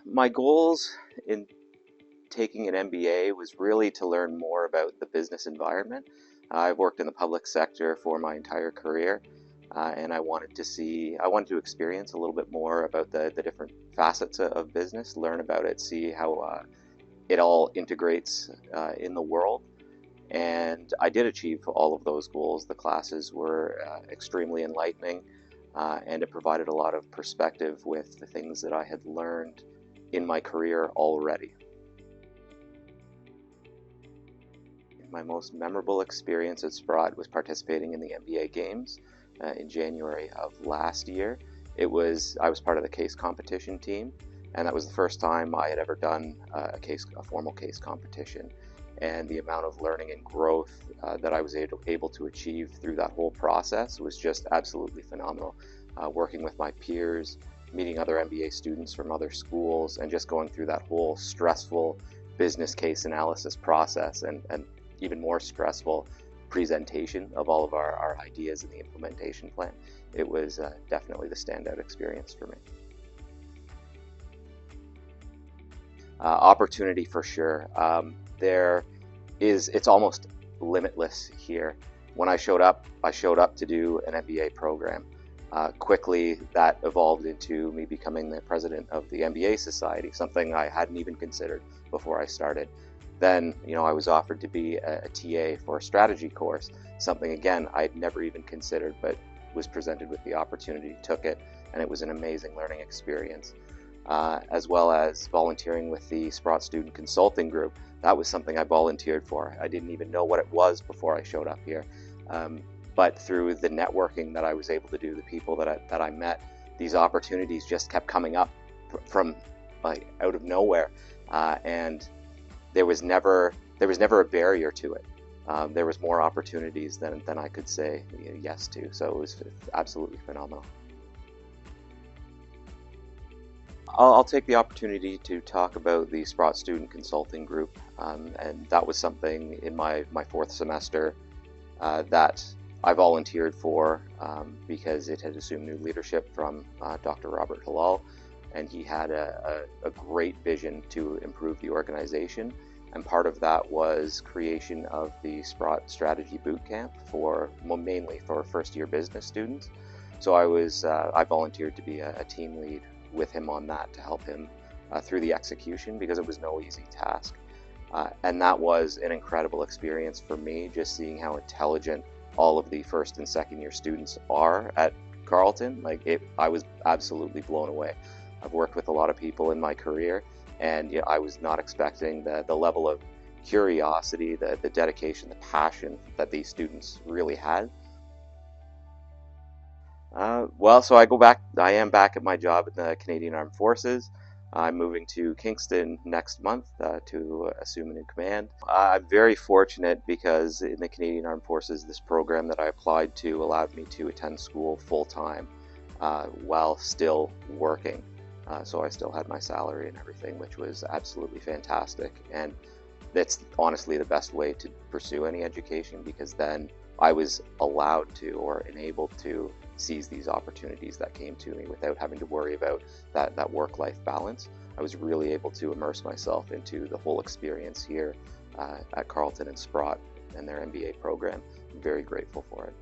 My goals in taking an MBA was really to learn more about the business environment. I've worked in the public sector for my entire career, and I wanted to experience a little bit more about the different facets of business, learn about it, see how it all integrates in the world. And I did achieve all of those goals. The classes were extremely enlightening, and it provided a lot of perspective with the things that I had learned in my career already. My most memorable experience at Sprott was participating in the MBA Games in January of last year. I was part of the case competition team, and that was the first time I had ever done a formal case competition. And the amount of learning and growth that I was able to achieve through that whole process was just absolutely phenomenal. Working with my peers, meeting other MBA students from other schools, and just going through that whole stressful business case analysis process and even more stressful presentation of all of our ideas in the implementation plan. It was definitely the standout experience for me. Opportunity for sure. It's almost limitless here. When I showed up to do an MBA program. Quickly, that evolved into me becoming the president of the MBA Society, something I hadn't even considered before I started. Then, I was offered to be a TA for a strategy course, something, again, I'd never even considered, but was presented with the opportunity, took it, and it was an amazing learning experience. As well as volunteering with the Sprott Student Consulting Group. That was something I volunteered for. I didn't even know what it was before I showed up here. But through the networking that I was able to do, the people that I met, these opportunities just kept coming up from out of nowhere, and there was never a barrier to it. There was more opportunities than I could say yes to. So it was absolutely phenomenal. I'll take the opportunity to talk about the Sprott Student Consulting Group, and that was something in my fourth semester that I volunteered for because it had assumed new leadership from Dr. Robert Halal, and he had a great vision to improve the organization, and part of that was creation of the Sprott Strategy Bootcamp mainly for first-year business students. So I volunteered to be a team lead with him on that to help him through the execution, because it was no easy task. And that was an incredible experience for me, just seeing how intelligent all of the first and second year students are at Carleton. I was absolutely blown away. I've worked with a lot of people in my career, and I was not expecting the level of curiosity, the dedication, the passion that these students really had. So I am back at my job in the Canadian Armed Forces. I'm moving to Kingston next month to assume a new command. I'm very fortunate because in the Canadian Armed Forces, this program that I applied to allowed me to attend school full-time while still working. So I still had my salary and everything, which was absolutely fantastic. And that's honestly the best way to pursue any education, because then I was allowed to or enabled to seize these opportunities that came to me without having to worry about that work-life balance. I was really able to immerse myself into the whole experience here at Carleton and Sprott and their MBA program. I'm very grateful for it.